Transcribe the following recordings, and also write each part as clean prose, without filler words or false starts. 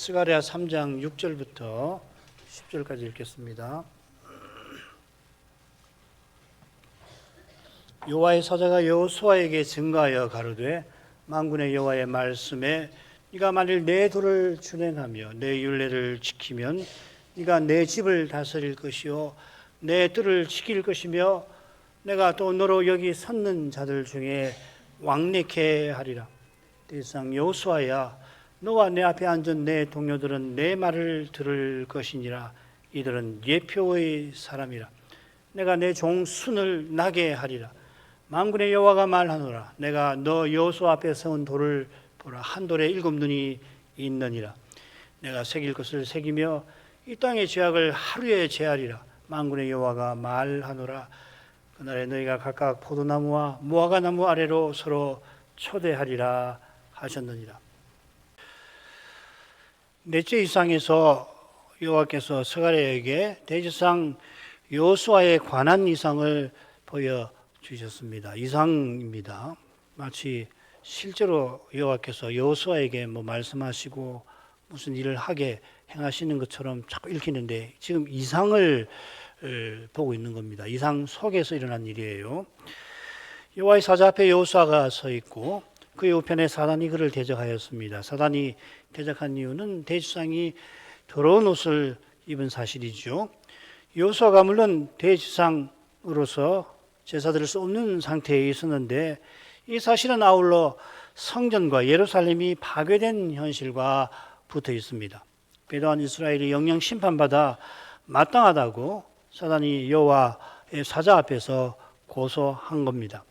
스가랴 3장 6절부터 10절까지 읽겠습니다. 여호와의 사자가 여호수아에게 증거하여 가로되 만군의 여호와의 말씀에 네가 만일 내 도를 준행하며 내 율례를 지키면 네가 내 집을 다스릴 것이요 내 뜰을 지킬 것이며 내가 또 너로 여기 섰는 자들 중에 왕래케 하리라. 대상 여호수아야, 너와 내 앞에 앉은 내 동료들은 내 말을 들을 것이니라. 이들은 예표의 사람이라. 내가 내 종 순을 나게 하리라. 만군의 여호와가 말하노라. 내가 너 여호수아 앞에 세운 돌을 보라. 한 돌에 7 눈이 있느니라. 내가 새길 것을 새기며 이 땅의 죄악을 하루에 제하리라. 만군의 여호와가 말하노라. 그날에 너희가 각각 포도나무와 무화과나무 아래로 서로 초대하리라 하셨느니라. 넷째 이상에서 여호와께서 스가랴에게 대제사장 여호수아에 관한 이상을 보여주셨습니다. 이상입니다. 마치 실제로 여호와께서 여호수아에게 말씀하시고 무슨 일을 하게 행하시는 것처럼 자꾸 읽히는데 지금 이상을 보고 있는 겁니다. 이상 속에서 일어난 일이에요. 여호와의 사자 앞에 여호수아가 서 있고 그의 우편에 사단이 그를 대적하였습니다. 사단이 대적한 이유는 대제사장이 더러운 옷을 입은 사실이죠. 여호수아가 물론 대제사장으로서 제사 드릴 수 없는 상태에 있었는데 이 사실은 아울러 성전과 예루살렘이 파괴된 현실과 붙어 있습니다. 배도한 이스라엘이 영영 심판받아 마땅하다고 사단이 여호와의 사자 앞에서 고소한 겁니다.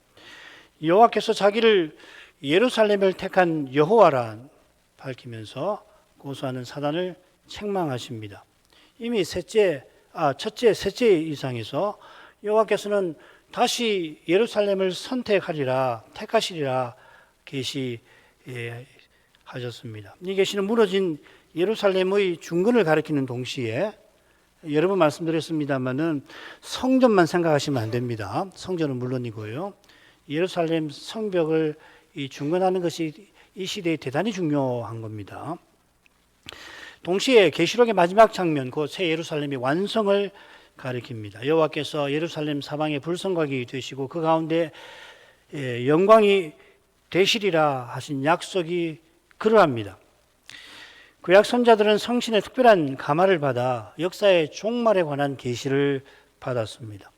여호와께서 자기를 예루살렘을 택한 여호와라 밝히면서 고소하는 사단을 책망하십니다. 이미 첫째, 셋째 이상에서 여호와께서는 다시 예루살렘을 선택하리라, 택하시리라 계시하셨습니다. 이 계시는 무너진 예루살렘의 중건을 가리키는 동시에 여러 번 말씀드렸습니다마는 성전만 생각하시면 안 됩니다. 성전은 물론이고요. 예루살렘 성벽을 중건하는 것이 이 시대에 대단히 중요한 겁니다. 동시에 계시록의 마지막 장면, 그 새 예루살렘의 완성을 가리킵니다. 여호와께서 예루살렘 사방에 불성곽이 되시고 그 가운데 영광이 되시리라 하신 약속이 그러합니다. 구약 선자들은 성신의 특별한 감화를 받아 역사의 종말에 관한 계시를 받았습니다.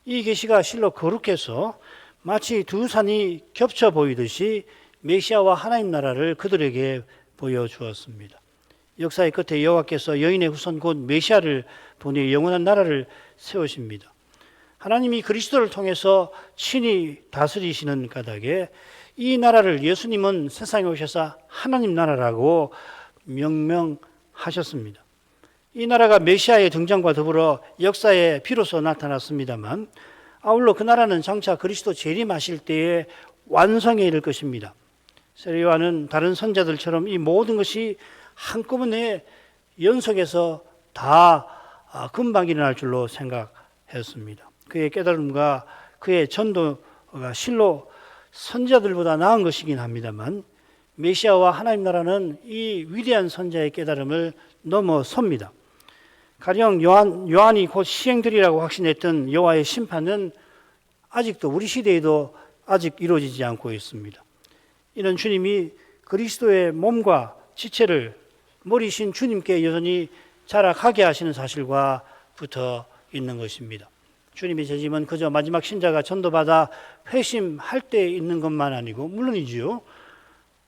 이 계시가 실로 거룩해서 마치 두 산이 겹쳐 보이듯이 메시아와 하나님 나라를 그들에게 보여주었습니다. 역사의 끝에 여호와께서 여인의 후손 곧 메시아를 보내 영원한 나라를 세우십니다. 하나님이 그리스도를 통해서 친히 다스리시는 까닭에 이 나라를 예수님은 세상에 오셔서 하나님 나라라고 명명하셨습니다. 이 나라가 메시아의 등장과 더불어 역사에 비로소 나타났습니다만 아울러 그 나라는 장차 그리스도 재림하실 때에 완성에 이를 것입니다. 세례요한은 다른 선자들처럼 이 모든 것이 한꺼번에 연속해서 다 금방 일어날 줄로 생각했습니다. 그의 깨달음과 그의 전도가 실로 선자들보다 나은 것이긴 합니다만 메시아와 하나님 나라는 이 위대한 선자의 깨달음을 넘어섭니다. 가령 요한이 곧 시행되리라고 확신했던 여호와의 심판은 아직도 우리 시대에도 아직 이루어지지 않고 있습니다. 이는 주님이 그리스도의 몸과 지체를 머리신 주님께 여전히 자락하게 하시는 사실과 붙어 있는 것입니다. 주님의 재림은 그저 마지막 신자가 전도받아 회심할 때 있는 것만 아니고 물론이지요.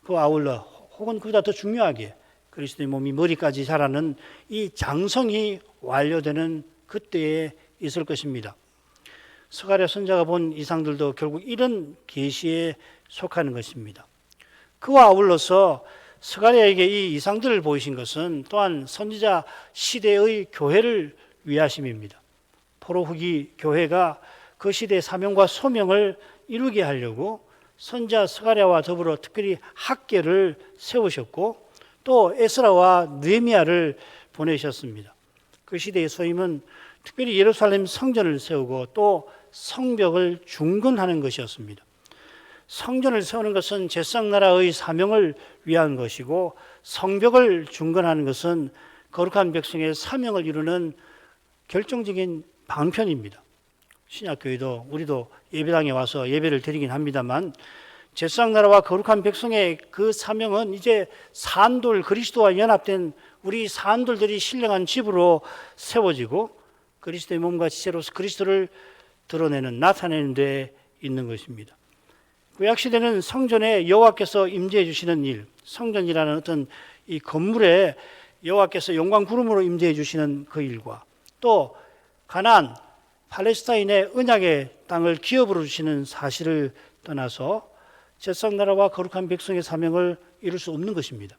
그 아울러 혹은 그보다 더 중요하게 그리스도의 몸이 머리까지 자라는 이 장성이 완료되는 그때에 있을 것입니다. 스가랴 선자가 본 이상들도 결국 이런 계시에 속하는 것입니다. 그와 아울러서 스가랴에게 이 이상들을 보이신 것은 또한 선지자 시대의 교회를 위하심입니다. 포로 후기 교회가 그 시대의 사명과 소명을 이루게 하려고 선지자 스가랴와 더불어 특별히 학계를 세우셨고 또 에스라와 느헤미야를 보내셨습니다. 그 시대의 소임은 특별히 예루살렘 성전을 세우고 또 성벽을 중건하는 것이었습니다. 성전을 세우는 것은 제사장나라의 사명을 위한 것이고 성벽을 중건하는 것은 거룩한 백성의 사명을 이루는 결정적인 방편입니다. 신약교회도 우리도 예배당에 와서 예배를 드리긴 합니다만 제사장나라와 거룩한 백성의 그 사명은 이제 산돌 그리스도와 연합된 우리 산돌들이 신령한 집으로 세워지고 그리스도의 몸과 지체로서 그리스도를 드러내는 나타내는 데 있는 것입니다. 구약시대는 성전에 여호와께서 임재해 주시는 일, 성전이라는 어떤 이 건물에 여호와께서 영광 구름으로 임재해 주시는 그 일과 또 가나안 팔레스타인의 언약의 땅을 기업으로 주시는 사실을 떠나서 제사장나라와 거룩한 백성의 사명을 이룰 수 없는 것입니다.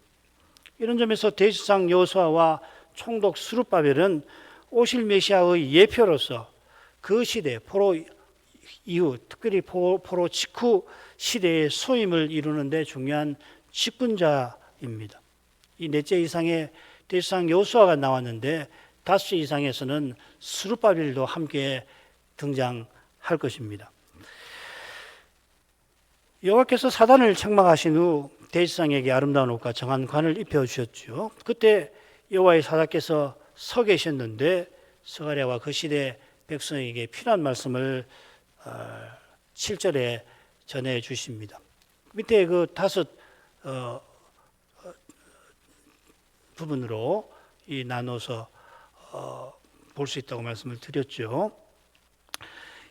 이런 점에서 대제사장 여호수아와 총독 스룹바벨은 오실 메시아의 예표로서 그 시대 포로 이후 특별히 포로 직후 시대의 소임을 이루는 데 중요한 직분자입니다. 이 넷째 이상의 대제사장 여호수아가 나왔는데 다섯째 이상에서는 스룹바벨도 함께 등장할 것입니다. 여호와께서 사단을 책망하신 후 대제사장에게 아름다운 옷과 정한 관을 입혀주셨죠. 그때 여호와의 사자께서 서 계셨는데 스가랴와 그 시대 백성에게 필요한 말씀을 7절에 전해 주십니다. 밑에 그 다섯 부분으로 나눠서 볼 수 있다고 말씀을 드렸죠.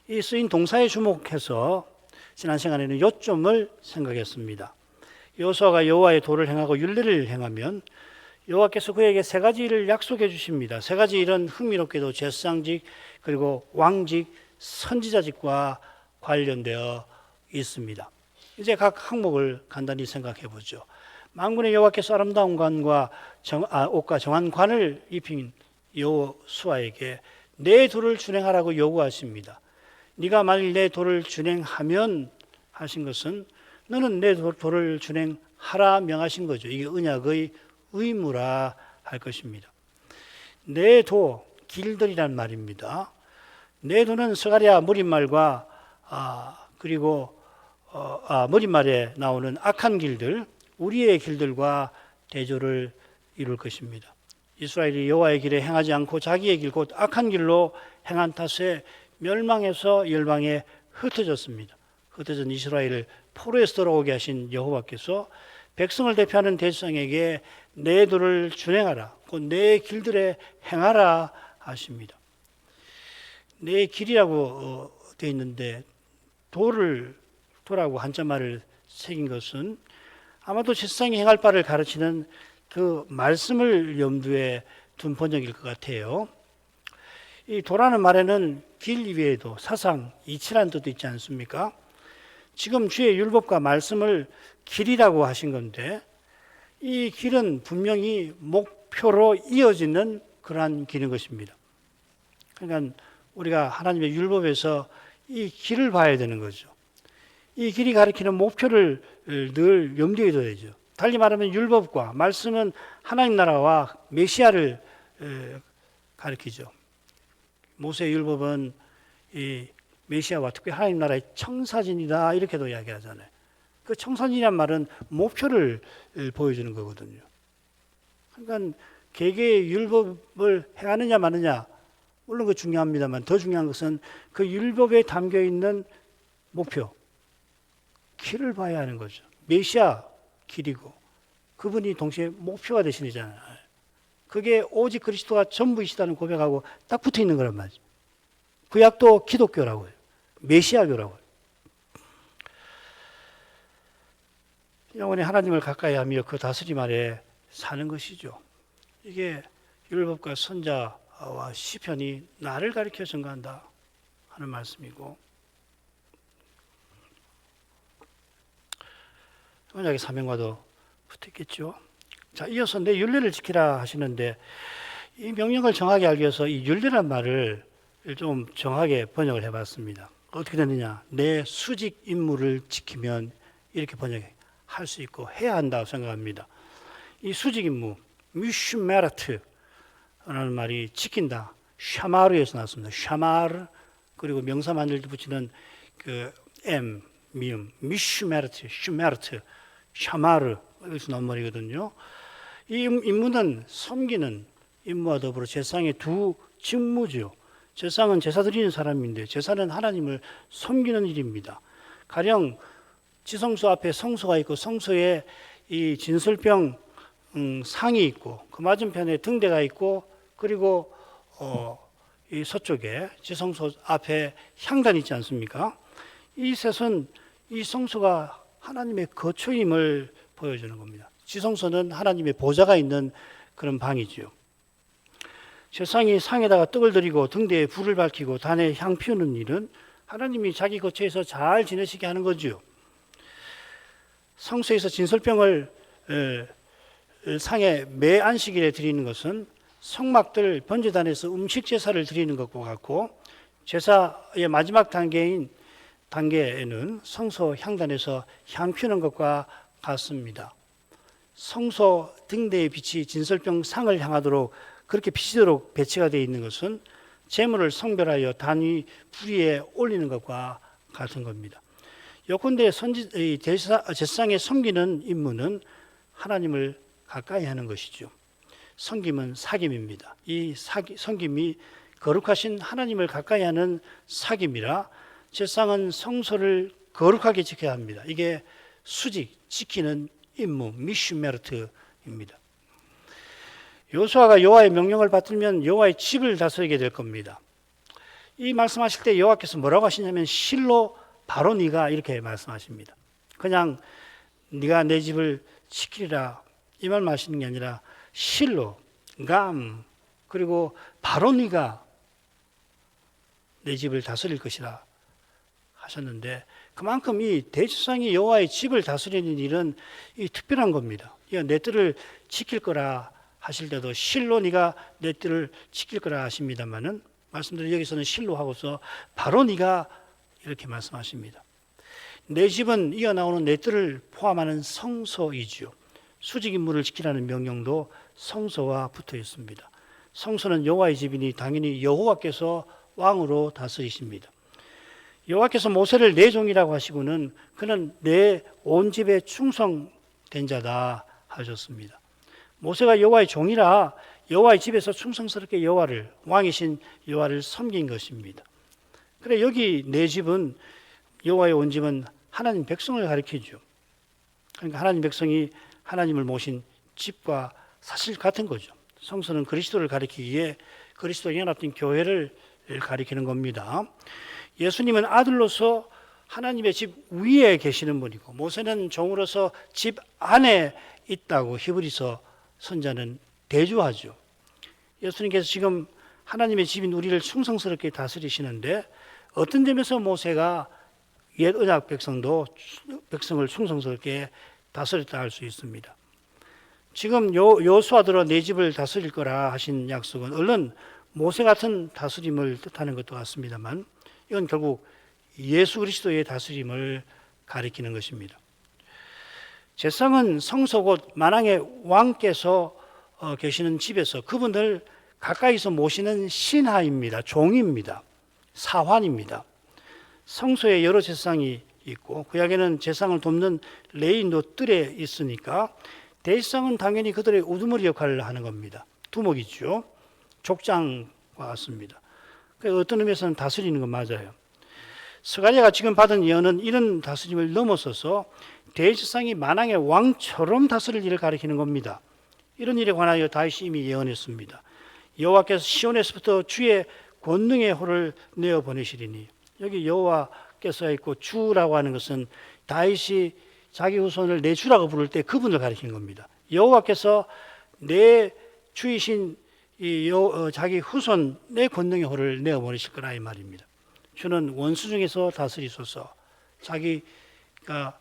이 쓰인 동사에 주목해서 지난 시간에는 요점을 생각했습니다. 여호수아가 여호와의 도를 행하고 율례를 행하면 여호와께서 그에게 세 가지 일을 약속해 주십니다. 세 가지 일은 흥미롭게도 제사장직 그리고 왕직, 선지자직과 관련되어 있습니다. 이제 각 항목을 간단히 생각해 보죠. 만군의 여호와께서 아름다운 관과 옷과 정한 관을 입힌 여호수아에게 내 도를 준행하라고 요구하십니다. 네가 만일 내 도를 준행하면 하신 것은 너는 내 도를 준행하라 명하신 거죠. 이게 언약의 의무라 할 것입니다. 내 도, 길들이란 말입니다. 내 도는 스가랴 머릿말과 그리고 머릿말에 나오는 악한 길들, 우리의 길들과 대조를 이룰 것입니다. 이스라엘이 여호와의 길에 행하지 않고 자기의 길, 곧 악한 길로 행한 탓에 멸망해서 열방에 흩어졌습니다. 흩어진 이스라엘을 포로에서 돌아오게 하신 여호와께서 백성을 대표하는 대제사장에게 내 도를 준행하라, 곧 내 길들에 행하라 하십니다. 내 길이라고 되어 있는데 도라고 한자말을 새긴 것은 아마도 제사장이 행할 바를 가르치는 그 말씀을 염두에 둔 번역일 것 같아요. 이 도라는 말에는 길 이외에도 사상, 이치라는 뜻도 있지 않습니까? 지금 주의 율법과 말씀을 길이라고 하신 건데 이 길은 분명히 목표로 이어지는 그러한 길인 것입니다. 그러니까 우리가 하나님의 율법에서 이 길을 봐야 되는 거죠. 이 길이 가리키는 목표를 늘 염두에 둬야 되죠. 달리 말하면 율법과 말씀은 하나님 나라와 메시아를 가리키죠. 모세의 율법은 이 메시아와 특히 하나님 나라의 청사진이다 이렇게도 이야기하잖아요. 그 청사진이란 말은 목표를 보여주는 거거든요. 그러니까 개개의 율법을 행하느냐 마느냐 물론 그 중요합니다만 더 중요한 것은 그 율법에 담겨 있는 목표, 길을 봐야 하는 거죠. 메시아 길이고 그분이 동시에 목표가 되시잖아요. 그게 오직 그리스도가 전부이시다는 고백하고 딱 붙어 있는 거란 말이죠. 구약도 기독교라고요. 메시아교라고요. 영원히 하나님을 가까이 하며 그 다스림 아래 사는 것이죠. 이게 율법과 선자와 시편이 나를 가리켜 증거한다 하는 말씀이고 언약의 사명과도 붙었겠죠. 자, 이어서 내 율례를 지키라 하시는데 이 명령을 정확히 알기 위해서 이 율례란 말을 좀 정확하게 번역을 해봤습니다. 어떻게 되느냐? 내 수직 임무를 지키면 이렇게 번역할 수 있고 해야 한다고 생각합니다. 이 수직 임무, 미슈메라트라는 말이 지킨다. 샤마르에서 나왔습니다. 샤마르 그리고 명사 만들 때 붙이는 그 M, 미음, 미슈메르트, 슈메르트, 샤마르 여기서 나온 말이거든요. 이 임무는 섬기는 임무와 더불어 제사장의 두 직무죠. 제사장은 제사 드리는 사람인데 제사는 하나님을 섬기는 일입니다. 가령 지성소 앞에 성소가 있고 성소에 이 진설병 상이 있고 그 맞은편에 등대가 있고 그리고 이 서쪽에 지성소 앞에 향단이 있지 않습니까? 이 셋은 이 성소가 하나님의 거처임을 보여주는 겁니다. 지성소는 하나님의 보좌가 있는 그런 방이지요. 제사장이 상에다가 떡을 드리고 등대에 불을 밝히고 단에 향 피우는 일은 하나님이 자기 거처에서 잘 지내시게 하는 거죠. 성소에서 진설병을 상에 매 안식일에 드리는 것은 성막들 번제단에서 음식 제사를 드리는 것과 같고 제사의 마지막 단계에는 성소 향단에서 향 피우는 것과 같습니다. 성소 등대의 빛이 진설병 상을 향하도록 그렇게 비치도록 배치가 되어 있는 것은 제물을 성별하여 단 위 불 위에 올리는 것과 같은 겁니다. 요컨대 제사장의 섬기는 임무는 하나님을 가까이 하는 것이죠. 섬김은 사귐입니다. 이 섬김이 거룩하신 하나님을 가까이 하는 사귐이라 제사장은 성소를 거룩하게 지켜야 합니다. 이게 수직, 지키는 임무, 미슈메르트입니다. 여호수아가 여호와의 명령을 받들면 여호와의 집을 다스리게 될 겁니다. 이 말씀하실 때 여호와께서 뭐라고 하시냐면 실로 바로 네가 이렇게 말씀하십니다. 그냥 네가 내 집을 지키리라 이 말 하시는 게 아니라 실로, 감 그리고 바로 네가 내 집을 다스릴 것이라 하셨는데 그만큼 이 대제사장이 여호와의 집을 다스리는 일은 이 특별한 겁니다. 내 뜰을 지킬 거라 하실 때도 실로 네가 내 뜰을 지킬 거라 하십니다만은 말씀드린 여기서는 실로 하고서 바로 네가 이렇게 말씀하십니다. 내 집은 이어나오는 내 뜰을 포함하는 성소이지요. 수직 임무를 지키라는 명령도 성소와 붙어 있습니다. 성소는 여호와의 집이니 당연히 여호와께서 왕으로 다스리십니다. 여호와께서 모세를 내 종이라고 하시고는 그는 내 온 집에 충성된 자다 하셨습니다. 모세가 여호와의 종이라 여호와의 집에서 충성스럽게 여호와를 왕이신 여호와를 섬긴 것입니다. 그래 여기 내 집은 여호와의 온 집은 하나님 백성을 가리키죠. 그러니까 하나님 백성이 하나님을 모신 집과 사실 같은 거죠. 성소는 그리스도를 가리키기에 그리스도와 연합된 교회를 가리키는 겁니다. 예수님은 아들로서 하나님의 집 위에 계시는 분이고 모세는 종으로서 집 안에 있다고 히브리서 선자는 대조하죠. 예수님께서 지금 하나님의 집인 우리를 충성스럽게 다스리시는데 어떤 점에서 모세가 옛 언약 백성을 충성스럽게 다스렸다 할 수 있습니다. 지금 여호수아들어 내 집을 다스릴 거라 하신 약속은 얼른 모세 같은 다스림을 뜻하는 것도 같습니다만 이건 결국 예수 그리스도의 다스림을 가리키는 것입니다. 제사장은 성소 곧 만왕의 왕께서 계시는 집에서 그분을 가까이서 모시는 신하입니다. 종입니다. 사환입니다. 성소에 여러 제사장이 있고 구약에는 제사장을 돕는 레위인도 뜰에 있으니까 대제사장은 당연히 그들의 우두머리 역할을 하는 겁니다. 두목이죠. 족장과 같습니다. 어떤 의미에서는 다스리는 건 맞아요. 스가랴가 지금 받은 예언은 이런 다스림을 넘어서서 대제사장이 만왕의 왕처럼 다스릴 일을 가리키는 겁니다. 이런 일에 관하여 다윗이 이미 예언했습니다. 여호와께서 시온에서부터 주의 권능의 호를 내어 보내시리니 여기 여호와께서 있고 주라고 하는 것은 다윗이 자기 후손을 내 주라고 부를 때 그분을 가리키는 겁니다. 여호와께서 내 주이신 자기 후손 내 권능의 호를 내어 보내실 거라 이 말입니다. 주는 원수 중에서 다스리소서 자기가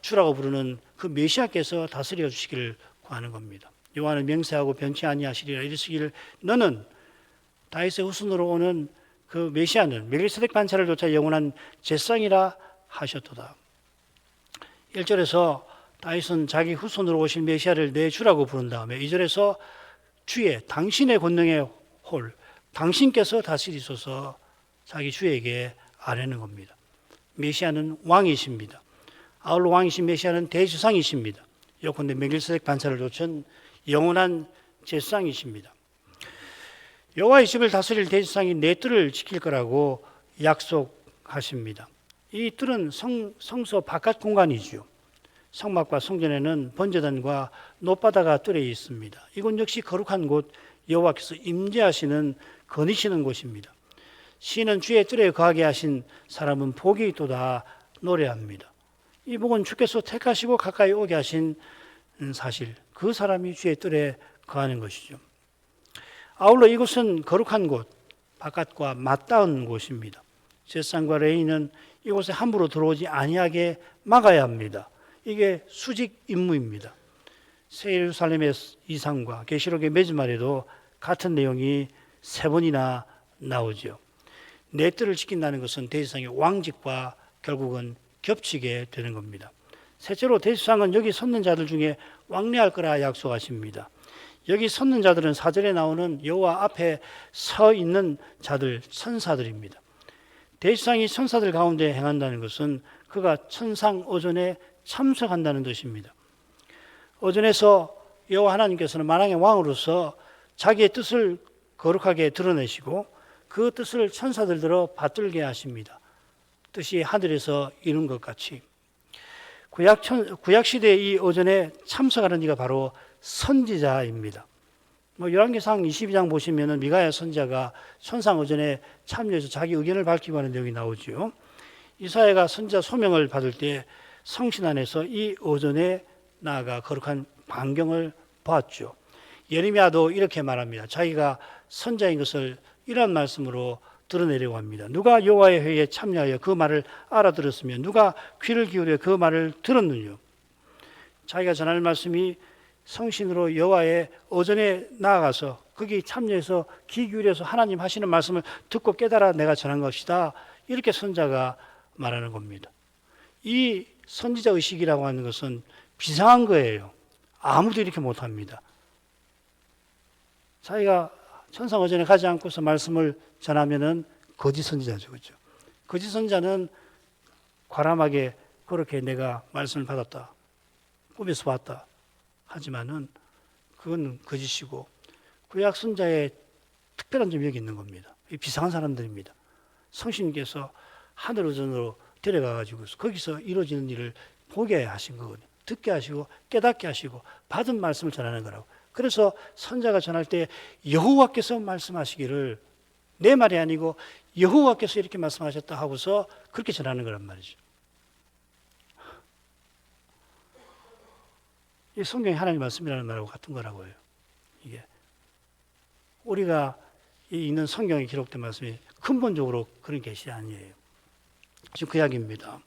주라고 부르는 그 메시아께서 다스려 주시기를 구하는 겁니다. 여호와는 맹세하고 변치 아니하시리라 이르시기를 너는 다윗의 후손으로 오는 그 메시아는 멜기세덱 반차를 좇아 영원한 제사장이라 하셨도다. 1절에서 다윗은 자기 후손으로 오실 메시아를 내 주라고 부른 다음에 2절에서 주의 당신의 권능의 홀 당신께서 다스리소서 자기 주에게 아뢰는 겁니다. 메시아는 왕이십니다. 아울러 왕이신 메시아는 대제사장이십니다. 요컨대 멜기세덱 반차를 좇은 영원한 제사장이십니다. 여호와의 집을 다스릴 대제사장이 내 뜰을 지킬 거라고 약속하십니다. 이 뜰은 성소 바깥 공간이지요. 성막과 성전에는 번제단과 놋바다가 뜰에 있습니다. 이곳 역시 거룩한 곳, 여호와께서 임재하시는 거니시는 곳입니다. 시인은 주의 뜰에 거하게 하신 사람은 복이 있도다 노래합니다. 이 복은 주께서 택하시고 가까이 오게 하신 사실, 그 사람이 주의 뜰에 거하는 것이죠. 아울러 이곳은 거룩한 곳, 바깥과 맞닿은 곳입니다. 제사장과 레위인은 이곳에 함부로 들어오지 아니하게 막아야 합니다. 이게 수직 임무입니다. 새 예루살렘의 이상과 계시록의 매주말에도 같은 내용이 3번이나 나오죠. 내 뜰을 지킨다는 것은 대제사장의 왕직과 결국은 겹치게 되는 겁니다. 셋째로 대제사장은 여기 섰는 자들 중에 왕래할 거라 약속하십니다. 여기 섰는 자들은 4절에 나오는 여호와 앞에 서 있는 자들, 천사들입니다. 대제사장이 천사들 가운데 행한다는 것은 그가 천상오전에 참석한다는 뜻입니다. 오전에서 여호와 하나님께서는 만왕의 왕으로서 자기의 뜻을 거룩하게 드러내시고 그 뜻을 천사들들어 받들게 하십니다. 뜻이 하늘에서 이룬 것 같이 구약시대의 이 오전에 참석하는 이가 바로 선지자입니다. 열왕기상 22장 보시면 미가야 선지자가 천상오전에 참여해서 자기 의견을 밝히고 하는 내용이 나오죠. 이사야가 선지자 소명을 받을 때 성신 안에서 이 오전에 나아가 거룩한 광경을 보았죠. 예레미야도 이렇게 말합니다. 자기가 선지자인 것을 이런 말씀으로 드러내려고 합니다. 누가 여호와의 회의에 참여하여 그 말을 알아들었으며 누가 귀를 기울여 그 말을 들었느냐. 자기가 전할 말씀이 성신으로 여호와의 오전에 나아가서 거기 참여해서 귀 기울여서 하나님 하시는 말씀을 듣고 깨달아 내가 전한 것이다. 이렇게 선지자가 말하는 겁니다. 이 선지자 의식이라고 하는 것은 비상한 거예요. 아무도 이렇게 못합니다. 자기가 천상오전에 가지 않고서 말씀을 전하면은 거짓 선지자죠. 그렇죠? 거짓 선지자는 과람하게 그렇게 내가 말씀을 받았다. 꿈에서 봤다. 하지만은 그건 거짓이고 구약 선지자의 특별한 점이 여기 있는 겁니다. 비상한 사람들입니다. 성신께서 하늘 오전으로 데려가가지고 거기서 이루어지는 일을 보게 하신 거거든요. 듣게 하시고 깨닫게 하시고 받은 말씀을 전하는 거라고. 그래서 선자가 전할 때 여호와께서 말씀하시기를 내 말이 아니고 여호와께서 이렇게 말씀하셨다 하고서 그렇게 전하는 거란 말이죠. 이 성경이 하나님 말씀이라는 말하고 같은 거라고요. 이게 우리가 있는 성경에 기록된 말씀이 근본적으로 그런 계시 아니에요. 지금 그 이야기입니다.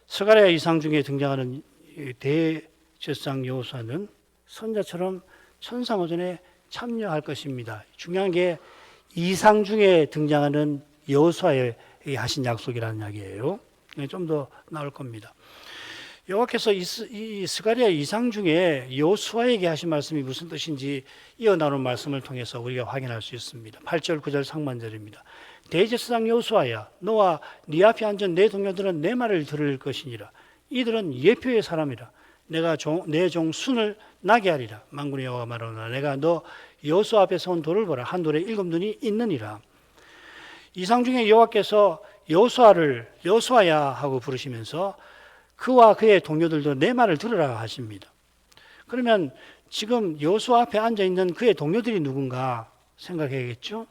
스가랴 이상 중에 등장하는 대제사장 여호수아는 선자처럼 천상오전에 참여할 것입니다. 중요한 게 이상 중에 등장하는 여호수아에 하신 약속이라는 이야기예요. 좀 더 나올 겁니다. 여호와께서 이 스가랴 이상 중에 여호수아에게 하신 말씀이 무슨 뜻인지 이어나오는 말씀을 통해서 우리가 확인할 수 있습니다. 8절, 9절 상반절입니다. 대제사장 여호수아야, 너와 네 앞에 앉은 내 동료들은 내 말을 들을 것이니라. 이들은 예표의 사람이라. 내가 내 종 순을 나게 하리라. 만군의 여호와가 말하노라. 내가 너 여호수아 앞에 선 돌을 보라. 한 돌에 7눈이 있느니라. 이상 중에 여호와께서 여호수아야 하고 부르시면서 그와 그의 동료들도 내 말을 들으라 하십니다. 그러면 지금 여호수아 앞에 앉아 있는 그의 동료들이 누군가 생각해야겠죠?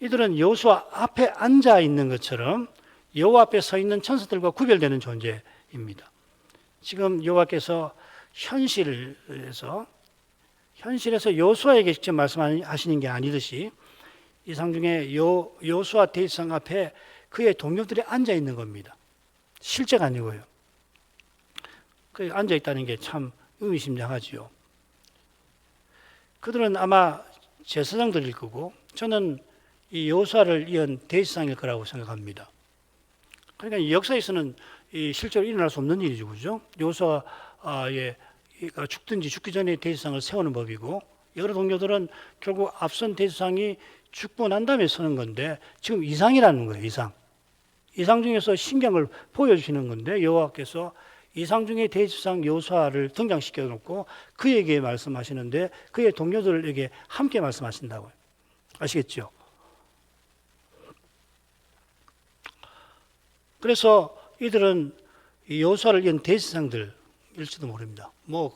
이들은 여호수아 앞에 앉아 있는 것처럼 여호와 앞에 서 있는 천사들과 구별되는 존재입니다. 지금 여호와께서 현실에서 여호수아에게 직접 말씀하시는 게 아니듯이 이상 중에 여호수아 대제사장 앞에 그의 동료들이 앉아 있는 겁니다. 실제가 아니고요. 그 앉아 있다는 게 참 의미심장하지요. 그들은 아마 제사장들일 거고 저는 이 여호수아를 이은 대제사장일 거라고 생각합니다. 그러니까 역사에서는 실제로 일어날 수 없는 일이죠, 그죠? 여호수아의 죽든지 죽기 전에 대제사장을 세우는 법이고 여러 동료들은 결국 앞선 대제사장이 죽고 난 다음에 서는 건데 지금 이상이라는 거예요, 이상. 이상 중에서 신기한 걸 보여주시는 건데 여호와께서 이상 중에 대지상 여호수아를 등장시켜 놓고 그에게 말씀하시는데 그의 동료들에게 함께 말씀하신다고요. 아시겠죠? 그래서 이들은 여호수아를 이은 대지상들일지도 모릅니다. 뭐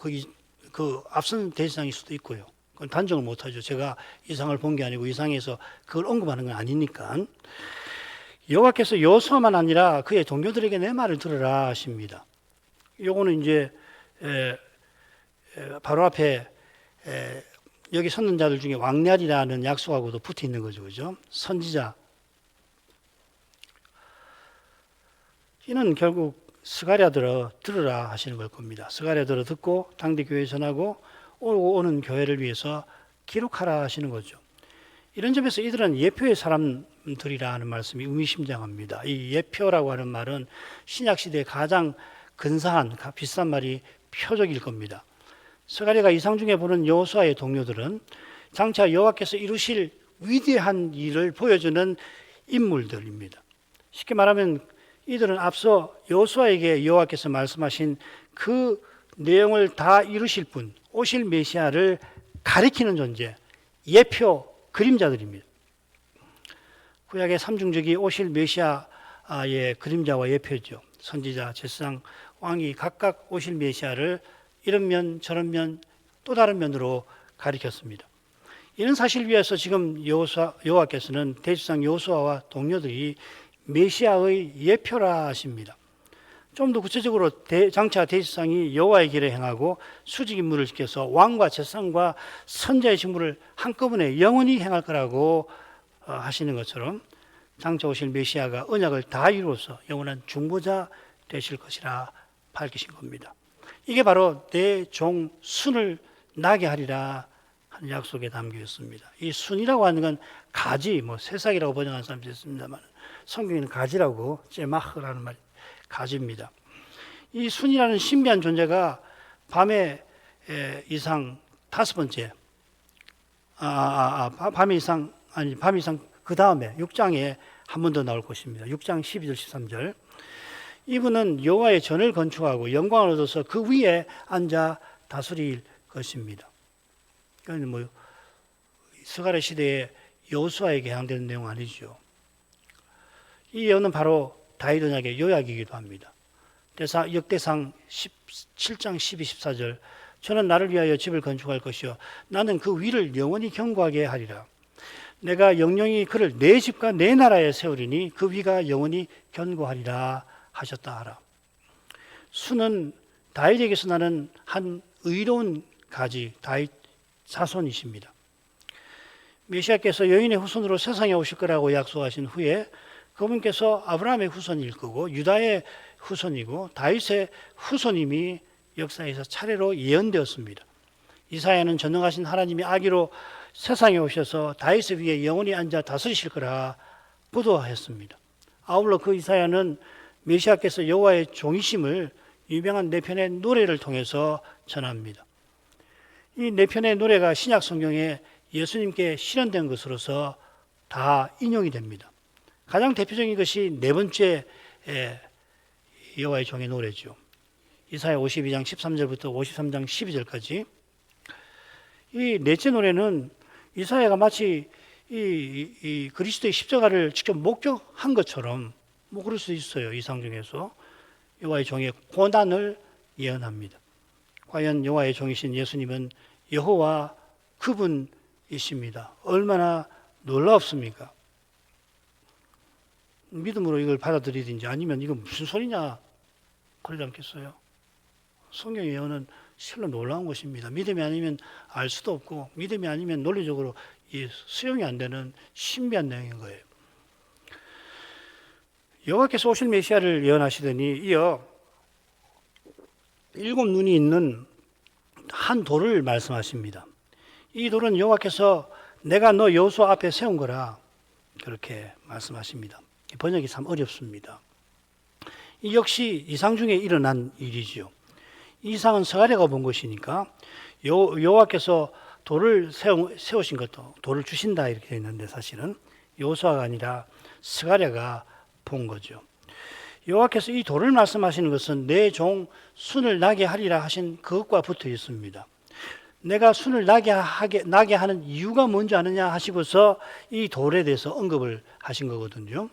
그 앞선 대지상일 수도 있고요. 그건 단정을 못하죠. 제가 이상을 본 게 아니고 이상에서 그걸 언급하는 건 아니니까. 여호와께서 여호수아만 아니라 그의 동료들에게 내 말을 들으라 하십니다. 요거는 이제 바로 앞에 여기 섰는 자들 중에 왕렬이라는 약속하고도 붙어 있는 거죠. 그죠? 선지자. 이는 결국 스가랴 들으라 하시는 걸 겁니다. 스가랴 듣고 당대 교회에 전하고 오는 교회를 위해서 기록하라 하시는 거죠. 이런 점에서 이들은 예표의 사람들이라 하는 말씀이 의미심장합니다. 이 예표라고 하는 말은 신약시대에 가장 근사한 비싼 말이 표적일 겁니다. 스가랴가 이상 중에 보는 여호수아의 동료들은 장차 여호와께서 이루실 위대한 일을 보여주는 인물들입니다. 쉽게 말하면 이들은 앞서 여호수아에게 여호와께서 말씀하신 그 내용을 다 이루실 분, 오실 메시아를 가리키는 존재, 예표, 그림자들입니다. 구약의 삼중적이 오실 메시아의 그림자와 예표죠. 선지자, 제사장, 왕이 각각 오실 메시아를 이런 면, 저런 면, 또 다른 면으로 가리켰습니다. 이런 사실을 위해서 지금 여호와께서는 대지상 여호수아와 동료들이 메시아의 예표라 하십니다. 좀 더 구체적으로 장차 대지상이 여호와의 길에 행하고 수직 임무를 지켜서 왕과 제사장과 선자의 직무를 한꺼번에 영원히 행할 거라고 하시는 것처럼 장차 오실 메시아가 언약을 다 이루어서 영원한 중보자 되실 것이라 밝히신 겁니다. 이게 바로 내 종 순을 나게 하리라 하는 약속에 담겨 있습니다. 이 순이라고 하는 건 가지, 새싹이라고 번역한 사람도 있습니다만 성경에는 가지라고 제마흐라는 말이 가지입니다. 이 순이라는 신비한 존재가 밤의 이상 다섯 번째, 밤의 이상 그 다음에 6장에 한 번 더 나올 것입니다. 6장 12절 13절. 이분은 여호와의 전을 건축하고 영광을 얻어서 그 위에 앉아 다스릴 것입니다. 그러니까 스가랴 시대에 여호수아에게 해당되는 내용 아니죠. 이 예언은 바로 다윗 언약의 요약이기도 합니다. 역대상 17장 12, 14절. 저는 나를 위하여 집을 건축할 것이요 나는 그 위를 영원히 견고하게 하리라. 내가 영영이 그를 내 집과 내 나라에 세우리니 그 위가 영원히 견고하리라 하셨다 하라. 수는 다윗에게서 나는 한 의로운 가지, 다윗 자손이십니다. 메시아께서 여인의 후손으로 세상에 오실 거라고 약속하신 후에 그분께서 아브라함의 후손일 거고 유다의 후손이고 다윗의 후손임이 역사에서 차례로 예언되었습니다. 이사야는 전능하신 하나님이 아기로 세상에 오셔서 다윗의 위에 영원히 앉아 다스리실 거라 보도하였습니다. 아울러 그 이사야는 메시아께서 여호와의 종이심을 유명한 네 편의 노래를 통해서 전합니다. 이 네 편의 노래가 신약 성경에 예수님께 실현된 것으로서 다 인용이 됩니다. 가장 대표적인 것이 네 번째 여호와의 종의 노래죠. 이사야 52장 13절부터 53장 12절까지. 이 넷째 노래는 이사야가 마치 이 그리스도의 십자가를 직접 목격한 것처럼 그럴 수 있어요. 이상 중에서 여호와의 종의 고난을 예언합니다. 과연 여호와의 종이신 예수님은 여호와 그분이십니다. 얼마나 놀랍습니까? 믿음으로 이걸 받아들이든지 아니면 이거 무슨 소리냐 그러지 않겠어요? 성경의 예언은 실로 놀라운 것입니다. 믿음이 아니면 알 수도 없고 믿음이 아니면 논리적으로 수용이 안 되는 신비한 내용인 거예요. 여호와께서 오실 메시아를 예언하시더니 이어 7 눈이 있는 한 돌을 말씀하십니다. 이 돌은 여호와께서 내가 너 여호수아 앞에 세운 거라 그렇게 말씀하십니다. 번역이 참 어렵습니다. 이 역시 이상 중에 일어난 일이지요. 이상은 스가랴가 본 것이니까 여호와께서 돌을 세우신 것도 돌을 주신다 이렇게 되어 있는데 사실은 여호수아가 아니라 스가랴가 본 거죠. 여호와께서 이 돌을 말씀하시는 것은 내 종 순을 나게 하리라 하신 그것과 붙어 있습니다. 내가 순을 나게 하는 이유가 뭔지 아느냐 하시고서 이 돌에 대해서 언급을 하신 거거든요.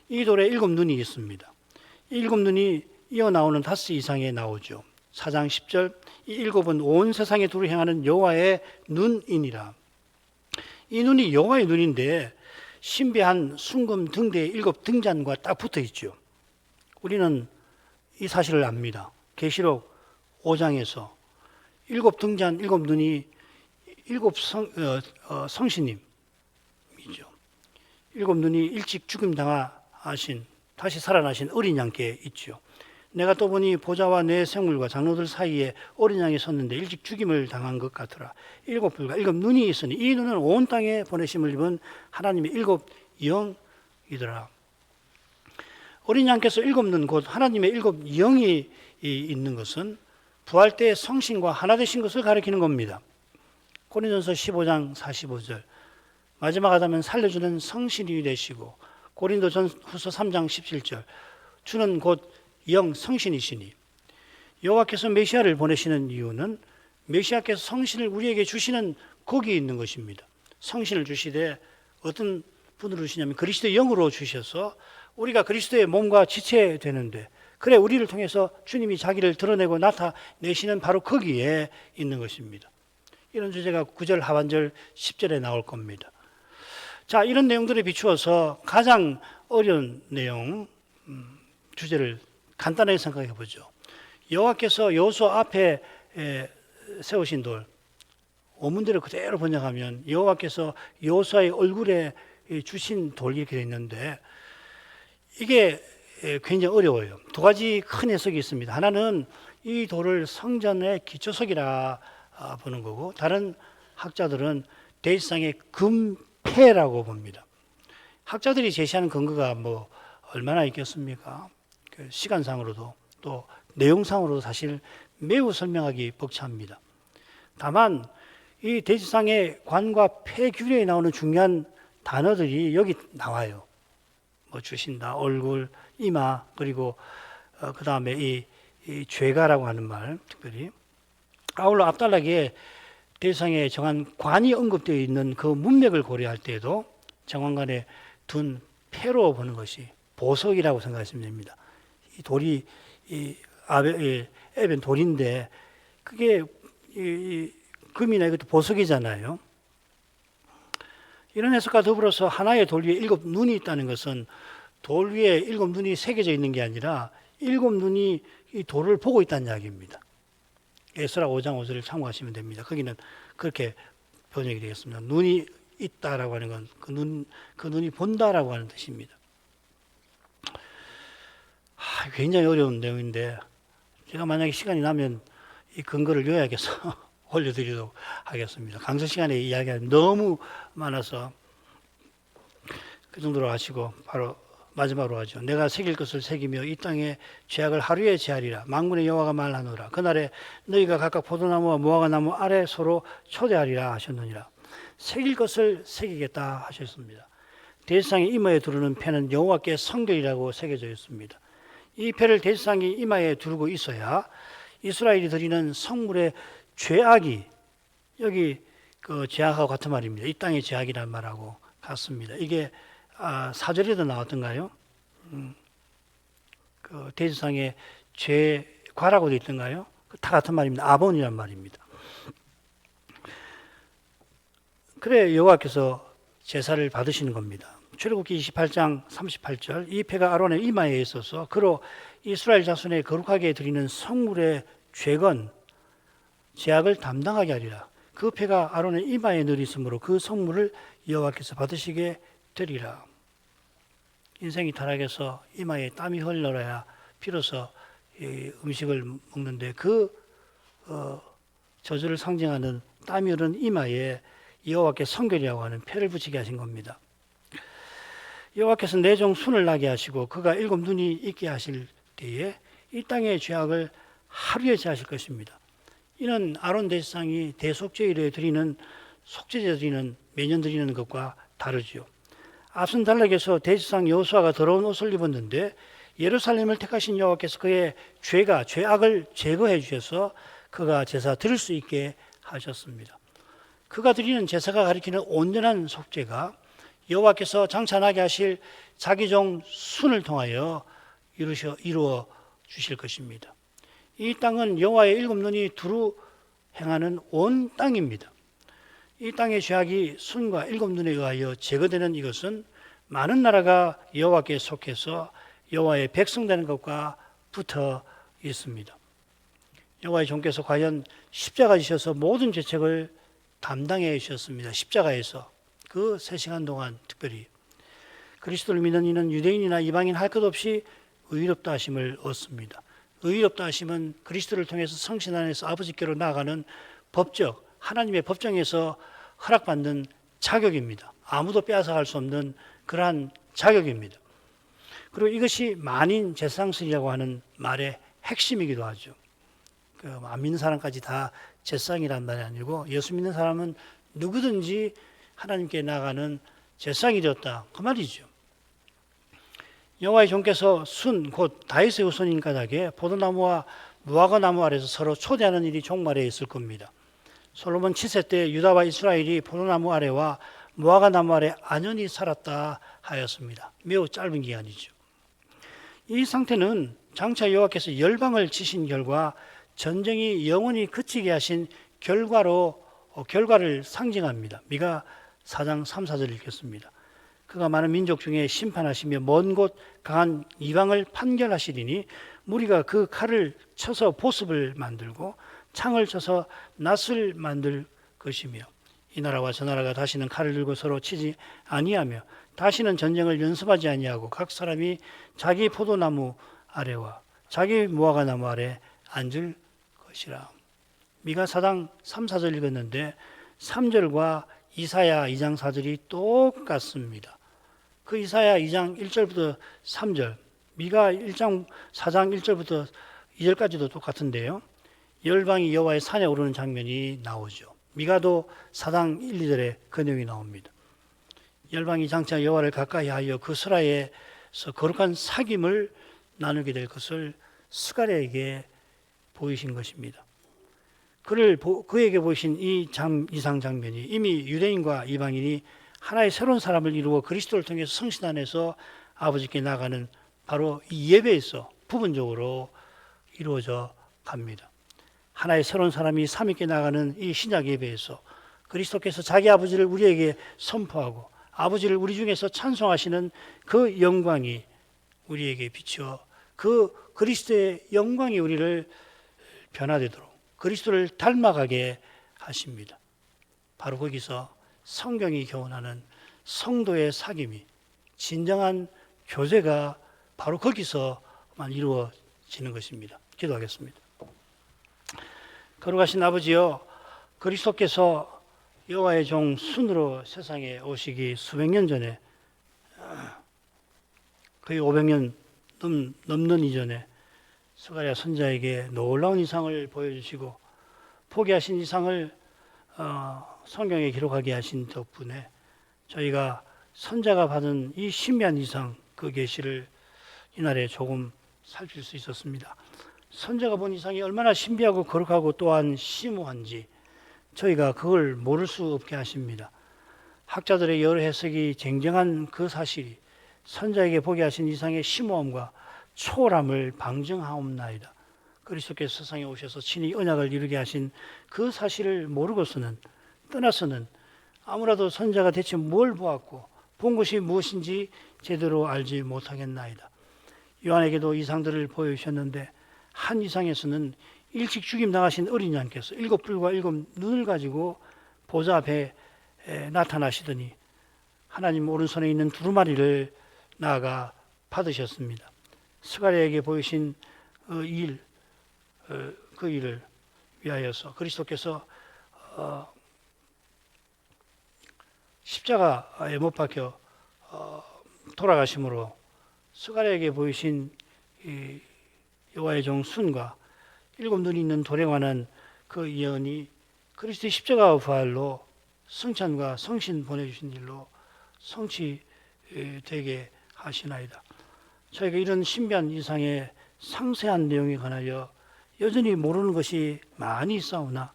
이 돌에 7눈이 있습니다. 이 7눈이 이어 나오는 5 이상에 나오죠. 4장 10절 이 7은 온 세상에 두루 행하는 여호와의 눈이니라. 이 눈이 여호와의 눈인데 신비한 순금 등대의 7 등잔과 딱 붙어 있죠. 우리는 이 사실을 압니다. 계시록 5장에서 7 등잔, 7 눈이 7 성신님이죠. 7 눈이 일찍 죽임 당하신 다시 살아나신 어린 양께 있죠. 내가 또 보니 보좌와 내 생물과 장로들 사이에 어린 양이 섰는데 일찍 죽임을 당한 것 같더라. 7 불과 7 눈이 있으니 이 눈은 온 땅에 보내심을 입은 하나님의 7 영이더라. 어린 양께서 7 눈 곧 하나님의 7 영이 있는 것은 부활 때 성신과 하나 되신 것을 가리키는 겁니다. 고린도전서 15장 45절 마지막 아담은 살려주는 성신이 되시고 고린도전후서 3장 17절 주는 곧 영 성신이시니 여호와께서 메시아를 보내시는 이유는 메시아께서 성신을 우리에게 주시는 거기에 있는 것입니다. 성신을 주시되 어떤 분으로 주시냐면 그리스도의 영으로 주셔서 우리가 그리스도의 몸과 지체 되는데 그래 우리를 통해서 주님이 자기를 드러내고 나타내시는 바로 거기에 있는 것입니다. 이런 주제가 9절 하반절 10절에 나올 겁니다. 자, 이런 내용들에 비추어서 가장 어려운 내용 주제를 간단하게 생각해 보죠. 여호와께서 여호수아 앞에 세우신 돌 원문대로 그대로 번역하면 여호와께서 여호수아의 얼굴에 주신 돌 이렇게 되어 있는데 이게 굉장히 어려워요. 2가지 큰 해석이 있습니다. 하나는 이 돌을 성전의 기초석이라 보는 거고 다른 학자들은 대지상의 금패라고 봅니다. 학자들이 제시하는 근거가 뭐 얼마나 있겠습니까? 시간상으로도 또 내용상으로도 사실 매우 설명하기 벅찹니다. 다만 이 대지상의 관과 폐 규례에 나오는 중요한 단어들이 여기 나와요. 뭐 주신다, 얼굴, 이마, 그리고 그 다음에 이 죄가라고 하는 말, 특별히 아울러 앞달락에 대지상에 정한 관이 언급되어 있는 그 문맥을 고려할 때에도 정관관에 둔 폐로 보는 것이 보석이라고 생각하시면 됩니다. 이 돌이 에벤 돌인데 그게 금이나 이것도 보석이잖아요. 이런 해석과 더불어서 하나의 돌 위에 7 눈이 있다는 것은 돌 위에 7 눈이 새겨져 있는 게 아니라 7 눈이 이 돌을 보고 있다는 이야기입니다. 에스라 5장 5절을 참고하시면 됩니다. 거기는 그렇게 번역이 되겠습니다. 눈이 있다라고 하는 건 그 눈이 본다라고 하는 뜻입니다. 굉장히 어려운 내용인데 제가 만약에 시간이 나면 이 근거를 요약해서 올려드리도록 하겠습니다. 강서 시간에 이야기가 너무 많아서 그 정도로 하시고 바로 마지막으로 하죠. 내가 새길 것을 새기며 이 땅에 죄악을 하루에 제하리라. 만군의 여호와가 말하노라. 그날에 너희가 각각 포도나무와 무화과나무 아래 서로 초대하리라 하셨느니라. 새길 것을 새기겠다 하셨습니다. 대지상의 이마에 두르는 패는 여호와께 성결이라고 새겨져 있습니다. 이 패를 대지상이 이마에 두르고 있어야 이스라엘이 드리는 성물의 죄악이 여기 그 죄악하고 같은 말입니다. 이 땅의 죄악이라는 말하고 같습니다. 이게 4절에도 나왔던가요? 그 대지상의 죄과라고 되어 있던가요? 다 같은 말입니다. 아본이란 말입니다. 그래 여호와께서 제사를 받으시는 겁니다. 출애굽기 28장 38절 이 패가 아론의 이마에 있어서 그로 이스라엘 자손의 거룩하게 드리는 성물의 죄건 죄악을 담당하게 하리라. 그 패가 아론의 이마에 늘 있으므로 그 성물을 여호와께서 받으시게 되리라. 인생이 타락해서 이마에 땀이 흘러야 비로소 음식을 먹는데 그 저주를 상징하는 땀이 흐른 이마에 여호와께 성결이라고 하는 패를 붙이게 하신 겁니다. 여호와께서 내 종 순을 나게 하시고 그가 7 눈이 있게 하실 때에 이 땅의 죄악을 하루에 제하실 것입니다. 이는 아론 대지상이 대속죄일에 드리는 속죄제 드리는 매년 드리는 것과 다르죠. 앞선 단락에서 대지상 여호수아가 더러운 옷을 입었는데 예루살렘을 택하신 여호와께서 그의 죄악을 제거해 주셔서 그가 제사 드릴 수 있게 하셨습니다. 그가 드리는 제사가 가리키는 온전한 속죄가 여호와께서 장차 나게 하실 자기 종 순을 통하여 이루어 주실 것입니다. 이 땅은 여호와의 일곱 눈이 두루 행하는 온 땅입니다. 이 땅의 죄악이 순과 일곱 눈에 의하여 제거되는 이것은 많은 나라가 여호와께 속해서 여호와의 백성 되는 것과 붙어 있습니다. 여호와의 종께서 과연 십자가 지셔서 모든 죄책을 담당해 주셨습니다. 십자가에서 그 3시간 동안 특별히 그리스도를 믿는 이는 유대인이나 이방인 할 것 없이 의롭다 하심을 얻습니다. 의롭다 하심은 그리스도를 통해서 성신 안에서 아버지께로 나아가는 법적, 하나님의 법정에서 허락받는 자격입니다. 아무도 빼앗아갈 수 없는 그러한 자격입니다. 그리고 이것이 만인 제사장이라고 하는 말의 핵심이기도 하죠. 안 믿는 사람까지 다 제사장이란 말이 아니고 예수 믿는 사람은 누구든지 하나님께 나아가는 제사장이 되었다 그 말이죠. 여호와의 종께서 순 곧 다윗의 후손인 까닭에 포도나무와 무화과나무 아래서 서로 초대하는 일이 종말에 있을 겁니다. 솔로몬 7세 때 유다와 이스라엘이 포도나무 아래와 무화과나무 아래 안연히 살았다 하였습니다. 매우 짧은 기간이죠. 이 상태는 장차 여호와께서 열방을 치신 결과 전쟁이 영원히 그치게 하신 결과를 상징합니다. 미가 4장 3, 4절 읽겠습니다. 그가 많은 민족 중에 심판하시며 먼 곳 강한 이방을 판결하시리니 무리가 그 칼을 쳐서 보습을 만들고 창을 쳐서 낫을 만들 것이며 이 나라와 저 나라가 다시는 칼을 들고 서로 치지 아니하며 다시는 전쟁을 연습하지 아니하고 각 사람이 자기 포도나무 아래와 자기 무화과나무 아래 앉을 것이라. 미가 4장 3, 4절 읽었는데 3절과 이사야 2장 4절이 똑같습니다. 그 이사야 2장 1절부터 3절, 미가 1장 4장 1절부터 2절까지도 똑같은데요. 열방이 여호와의 산에 오르는 장면이 나오죠. 미가도 4장 1, 2절에 그 내용이 나옵니다. 열방이 장차 여호와를 가까이 하여 그 설화에서 거룩한 사귐을 나누게 될 것을 스가랴에게 보이신 것입니다. 그에게 보이신 이 이상 장면이 이미 유대인과 이방인이 하나의 새로운 사람을 이루어 그리스도를 통해서 성신 안에서 아버지께 나가는 바로 이 예배에서 부분적으로 이루어져 갑니다. 하나의 새로운 사람이 삼위께 나가는 이 신약 예배에서 그리스도께서 자기 아버지를 우리에게 선포하고 아버지를 우리 중에서 찬송하시는 그 영광이 우리에게 비추어 그 그리스도의 영광이 우리를 변화되도록 그리스도를 닮아가게 하십니다. 바로 거기서 성경이 교훈하는 성도의 사귐이 진정한 교제가 바로 거기서만 이루어지는 것입니다. 기도하겠습니다. 거룩하신 아버지여, 그리스도께서 여호와의 종 순으로 세상에 오시기 수백 년 전에 거의 500년 넘는 이전에 스가랴 선지자에게 놀라운 이상을 보여주시고 포기하신 이상을 성경에 기록하게 하신 덕분에 저희가 선자가 받은 이 신비한 이상 그 계시를 이날에 조금 살필 수 있었습니다. 선자가 본 이상이 얼마나 신비하고 거룩하고 또한 심오한지 저희가 그걸 모를 수 없게 하십니다. 학자들의 여러 해석이 쟁쟁한 그 사실이 선자에게 보게 하신 이상의 심오함과 초월함을 방증하옵나이다. 그리스도께서 세상에 오셔서 친히 언약을 이루게 하신 그 사실을 모르고서는 떠나서는 아무라도 선자가 대체 뭘 보았고 본 것이 무엇인지 제대로 알지 못하겠나이다. 요한에게도 이상들을 보여주셨는데 한 이상에서는 일찍 죽임 당하신 어린 양께서 7뿔과 7눈을 가지고 보좌 앞에 나타나시더니 하나님 오른손에 있는 두루마리를 나아가 받으셨습니다. 스가랴에게 보이신 그 일을 위하여서 그리스도께서 십자가에 못 박혀 돌아가심으로 스가랴에게 보이신 이 여호와의 종 순과 7눈이 있는 돌에 관한 그 예언이 그리스도의 십자가와 부활로 성찬과 성신 보내주신 일로 성취되었습니다. 되게 하시나이다. 저희가 이런 신비한 이상의 상세한 내용에 관하여 여전히 모르는 것이 많이 있사오나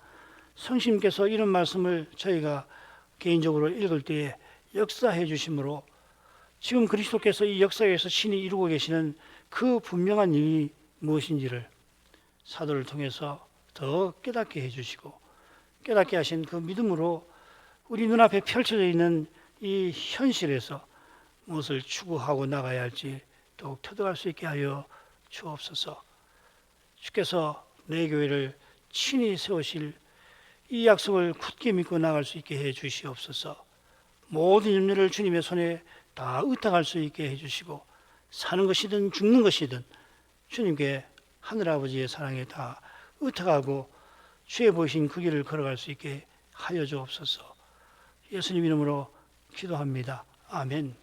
성심께서 이런 말씀을 저희가 개인적으로 읽을 때에 역사해 주심으로 지금 그리스도께서 이 역사에서 신이 이루고 계시는 그 분명한 일이 무엇인지를 사도를 통해서 더 깨닫게 해주시고 깨닫게 하신 그 믿음으로 우리 눈앞에 펼쳐져 있는 이 현실에서 무엇을 추구하고 나가야 할지 더욱 터득할 수 있게 하여 주옵소서. 주께서 내 교회를 친히 세우실 이 약속을 굳게 믿고 나갈 수 있게 해 주시옵소서. 모든 염려를 주님의 손에 다 의탁할 수 있게 해 주시고 사는 것이든 죽는 것이든 주님께 하늘아버지의 사랑에 다 의탁하고 주의 보이신 그 길을 걸어갈 수 있게 하여 주옵소서. 예수님 이름으로 기도합니다. 아멘.